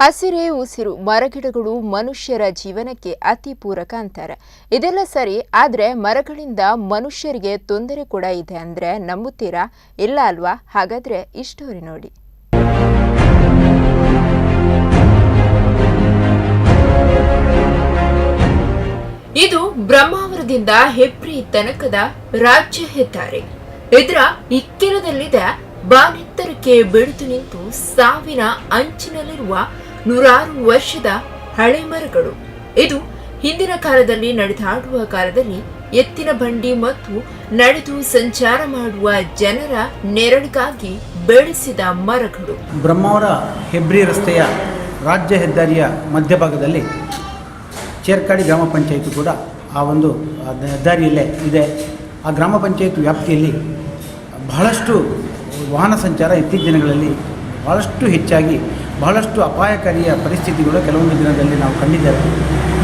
ಹಸಿರೇ ಉಸಿರು ಮರಗಿಡಗಳು ಮನುಷ್ಯರ ಜೀವನಕ್ಕೆ ಅತಿ ಪೂರಕ ಅಂತಾರೆ. ಇದೆಲ್ಲ ಸರಿ, ಆದರೆ ಮರಗಳಿಂದ ಮನುಷ್ಯರಿಗೆ ತೊಂದರೆ ಕೂಡ ಇದೆ ಅಂದ್ರೆ ನಂಬುತ್ತೀರಾ? ಇಲ್ಲ ಅಲ್ವಾ? ಹಾಗಾದ್ರೆ ಈ ಸ್ಟೋರಿ ನೋಡಿ. ಇದು ಬ್ರಹ್ಮಾವರದಿಂದ ಹೆಬ್ರಿ ತನಕದ ರಾಜ್ಯ ಹೆದ್ದಾರಿ. ಇದರ ಇಕ್ಕೆಲದಲ್ಲಿದೆ ಬಾನೆತ್ತರಕ್ಕೆ ಬೆಳೆದು ನಿಂತು ಸಾವಿನ ಅಂಚಿನಲ್ಲಿರುವ ನೂರಾರು ವರ್ಷದ ಹಳೆ ಮರಗಳು. ಇದು ಹಿಂದಿನ ಕಾಲದಲ್ಲಿ ನಡೆದಾಡುವ ಕಾಲದಲ್ಲಿ ಎತ್ತಿನ ಬಂಡಿ ಮತ್ತು ನಡೆದು ಸಂಚಾರ ಮಾಡುವ ಜನರ ನೆರಳಿಗಾಗಿ ಬೆಳೆಸಿದ ಮರಗಳು. ಬ್ರಹ್ಮಾವರ ಹೆಬ್ರಿ ರಸ್ತೆಯ ರಾಜ್ಯ ಹೆದ್ದಾರಿಯ ಮಧ್ಯಭಾಗದಲ್ಲಿ ಚೇರ್ಕಾಡಿ ಗ್ರಾಮ ಪಂಚಾಯಿತಿ ಕೂಡ ಆ ಒಂದು ಹೆದ್ದಾರಿಯಲ್ಲೇ ಇದೆ. ಆ ಗ್ರಾಮ ಪಂಚಾಯತ್ ವ್ಯಾಪ್ತಿಯಲ್ಲಿ ಬಹಳಷ್ಟು ವಾಹನ ಸಂಚಾರ ಇತ್ತೀಚಿನ ದಿನಗಳಲ್ಲಿ ಬಹಳಷ್ಟು ಹೆಚ್ಚಾಗಿ ಬಹಳಷ್ಟು ಅಪಾಯಕಾರಿಯ ಪರಿಸ್ಥಿತಿಗಳು ಕೆಲವೊಂದು ದಿನದಲ್ಲಿ ನಾವು ಕಂಡಿದ್ದೇವೆ.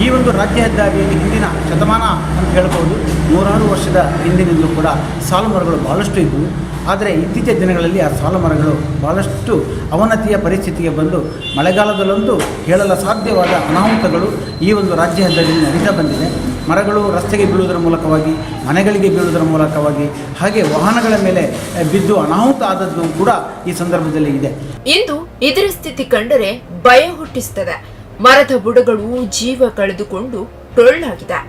ಈ ಒಂದು ರಾಜ್ಯ ಹೆದ್ದಾರಿಯಲ್ಲಿ ಹಿಂದಿನ ಶತಮಾನ ಅಂತ ಹೇಳ್ಬೋದು, ನೂರಾರು ವರ್ಷದ ಹಿಂದಿನಿಂದಲೂ ಕೂಡ ಸಾಲು ಮರಗಳು ಬಹಳಷ್ಟು ಇದ್ದವು. ಆದರೆ ಇತ್ತೀಚಿನ ದಿನಗಳಲ್ಲಿ ಆ ಸಾಲು ಮರಗಳು ಬಹಳಷ್ಟು ಅವನತಿಯ ಪರಿಸ್ಥಿತಿಗೆ ಬಂದು ಮಳೆಗಾಲದಲ್ಲಂತೂ ಹೇಳಲು ಸಾಧ್ಯವಾದ ಅನಾಹುತಗಳು ಈ ಒಂದು ರಾಜ್ಯ ಹೆದ್ದಾರಿಯಲ್ಲಿ ನಡೀತಾ ಬಂದಿದೆ. ಮರಗಳು ರಸ್ತೆಗೆ ಬೀಳುವುದರ ಮೂಲಕವಾಗಿ, ಮನೆಗಳಿಗೆ ಬೀಳುವುದರ ಮೂಲಕವಾಗಿ, ಹಾಗೆ ವಾಹನಗಳ ಮೇಲೆ ಬಿದ್ದು ಅನಾಹುತ ಆದದ್ದು ಕೂಡ ಈ ಸಂದರ್ಭದಲ್ಲಿ ಇದೆ. ಇಂದು ಇದರ ಸ್ಥಿತಿ ಕಂಡರೆ ಭಯ ಹುಟ್ಟಿಸುತ್ತದೆ. ಮರದ ಬುಡಗಳು ಜೀವ ಕಳೆದುಕೊಂಡು ಟೊಳ್ಳಾಗಿದೆ.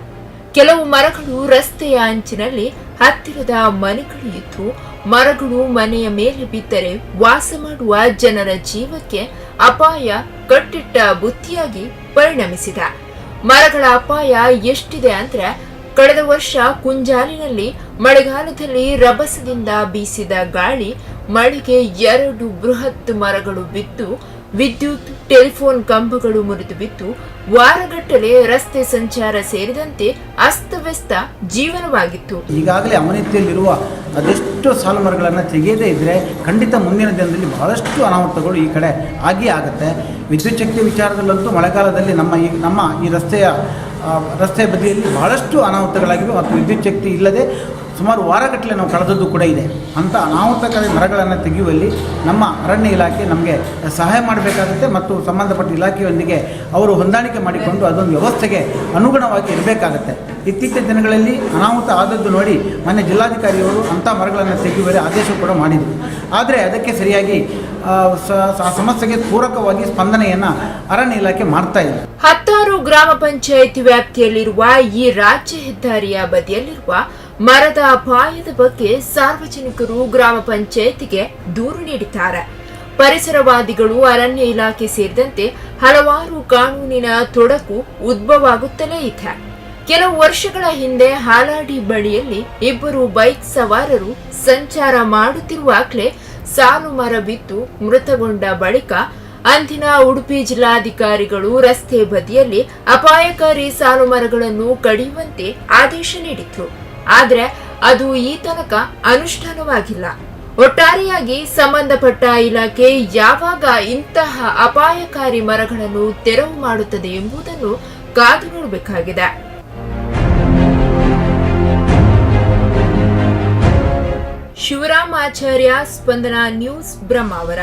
ಕೆಲವು ಮರಗಳು ರಸ್ತೆಯ ಅಂಚಿನಲ್ಲಿ ಹತ್ತಿರದ ಮನೆಗಳು ಇದ್ದು, ಮರಗಳು ಮನೆಯ ಮೇಲೆ ಬಿದ್ದರೆ ವಾಸ ಮಾಡುವ ಜನರ ಜೀವಕ್ಕೆ ಅಪಾಯ ಕಟ್ಟಿಟ್ಟ ಬುತ್ತಿಯಾಗಿ ಪರಿಣಮಿಸಿದೆ. ಮರಗಳ ಅಪಾಯ ಎಷ್ಟಿದೆ ಅಂದ್ರೆ, ಕಳೆದ ವರ್ಷ ಕುಂಜಾಲಿನಲ್ಲಿ ಮಳೆಗಾಲದಲ್ಲಿ ರಭಸದಿಂದ ಬೀಸಿದ ಗಾಳಿ ಮಳೆಗೆ 2 ಬೃಹತ್ ಮರಗಳು ಬಿದ್ದು ವಿದ್ಯುತ್, ಟೆಲಿಫೋನ್ ಕಂಬಗಳು ಮುರಿದು ಬಿದ್ದು ವಾರಗಟ್ಟಲೆ ರಸ್ತೆ ಸಂಚಾರ ಸೇರಿದಂತೆ ಅಸ್ತವ್ಯಸ್ತ ಜೀವನವಾಗಿತ್ತು. ಈಗಾಗಲೇ ಅವನತಿಯಲ್ಲಿರುವ ಅದೆಷ್ಟು ಸಾಲು ಮರಗಳನ್ನು ತೆಗೆಯದೇ ಇದ್ದರೆ ಖಂಡಿತ ಮುಂದಿನ ದಿನದಲ್ಲಿ ಬಹಳಷ್ಟು ಅನಾಹುತಗಳು ಈ ಕಡೆ ಆಗಿಯೇ ಆಗುತ್ತೆ. ವಿದ್ಯುತ್ ಶಕ್ತಿ ವಿಚಾರದಲ್ಲಂತೂ ಮಳೆಗಾಲದಲ್ಲಿ ನಮ್ಮ ಈ ರಸ್ತೆ ಬದಿಯಲ್ಲಿ ಬಹಳಷ್ಟು ಅನಾಹುತಗಳಾಗಿವೆ ಮತ್ತು ವಿದ್ಯುತ್ ಶಕ್ತಿ ಇಲ್ಲದೆ ಸುಮಾರು ವಾರಗಟ್ಟಲೆ ನಾವು ಕಳೆದದ್ದು ಕೂಡ ಇದೆ. ಅಂಥ ಅನಾಹುತಕಾರಿ ಮರಗಳನ್ನು ತೆಗೆಯುವಲ್ಲಿ ನಮ್ಮ ಅರಣ್ಯ ಇಲಾಖೆ ನಮಗೆ ಸಹಾಯ ಮಾಡಬೇಕಾಗುತ್ತೆ ಮತ್ತು ಸಂಬಂಧಪಟ್ಟ ಇಲಾಖೆಯೊಂದಿಗೆ ಅವರು ಹೊಂದಾಣಿಕೆ ಮಾಡಿಕೊಂಡು ಅದೊಂದು ವ್ಯವಸ್ಥೆಗೆ ಅನುಗುಣವಾಗಿ ಇರಬೇಕಾಗತ್ತೆ. ಇತ್ತೀಚಿನ ದಿನಗಳಲ್ಲಿ ಅನಾಹುತ ಆದದ್ದು ನೋಡಿ ಮೊನ್ನೆ ಜಿಲ್ಲಾಧಿಕಾರಿಯವರು ಅಂಥ ಮರಗಳನ್ನು ತೆಗೆಯುವರೆ ಆದೇಶ ಕೂಡ ಮಾಡಿದರು. ಆದರೆ ಅದಕ್ಕೆ ಸರಿಯಾಗಿ ಸಮಸ್ಯೆಗೆ ಪೂರಕವಾಗಿ ಸ್ಪಂದನೆಯನ್ನು ಅರಣ್ಯ ಇಲಾಖೆ ಮಾಡ್ತಾ ಇದೆ. 10 ಗ್ರಾಮ ಪಂಚಾಯಿತಿ ವ್ಯಾಪ್ತಿಯಲ್ಲಿರುವ ಈ ರಾಜ್ಯ ಹೆದ್ದಾರಿಯ ಬದಿಯಲ್ಲಿರುವ ಮರದ ಅಪಾಯದ ಬಗ್ಗೆ ಸಾರ್ವಜನಿಕರು ಗ್ರಾಮ ಪಂಚಾಯಿತಿಗೆ ದೂರು ನೀಡಿದ್ದಾರೆ. ಪರಿಸರವಾದಿಗಳು, ಅರಣ್ಯ ಇಲಾಖೆ ಸೇರಿದಂತೆ ಹಲವಾರು ಕಾನೂನಿನ ತೊಡಕು ಉದ್ಭವವಾಗುತ್ತಲೇ ಇದೆ. ಕೆಲವು ವರ್ಷಗಳ ಹಿಂದೆ ಹಾಲಾಡಿ ಬಳಿಯಲ್ಲಿ 2 ಬೈಕ್ ಸವಾರರು ಸಂಚಾರ ಮಾಡುತ್ತಿರುವಾಗಲೇ ಸಾಲು ಮರ ಬಿದ್ದು ಮೃತಗೊಂಡ ಬಳಿಕ ಅಂದಿನ ಉಡುಪಿ ಜಿಲ್ಲಾಧಿಕಾರಿಗಳು ರಸ್ತೆ ಬದಿಯಲ್ಲಿ ಅಪಾಯಕಾರಿ ಸಾಲು ಮರಗಳನ್ನು ಕಡಿಯುವಂತೆ ಆದೇಶ ನೀಡಿದ್ರು. ಆದರೆ ಅದು ಈ ತನಕ ಅನುಷ್ಠಾನವಾಗಿಲ್ಲ. ಒಟ್ಟಾರೆಯಾಗಿ ಸಂಬಂಧಪಟ್ಟ ಇಲಾಖೆ ಯಾವಾಗ ಇಂತಹ ಅಪಾಯಕಾರಿ ಮರಗಳನ್ನು ತೆರವು ಮಾಡುತ್ತದೆ ಎಂಬುದನ್ನು ಕಾದು ನೋಡಬೇಕಾಗಿದೆ. ಶಿವರಾಮ್ ಆಚಾರ್ಯ, ಸ್ಪಂದನ ನ್ಯೂಸ್, ಬ್ರಹ್ಮಾವರ.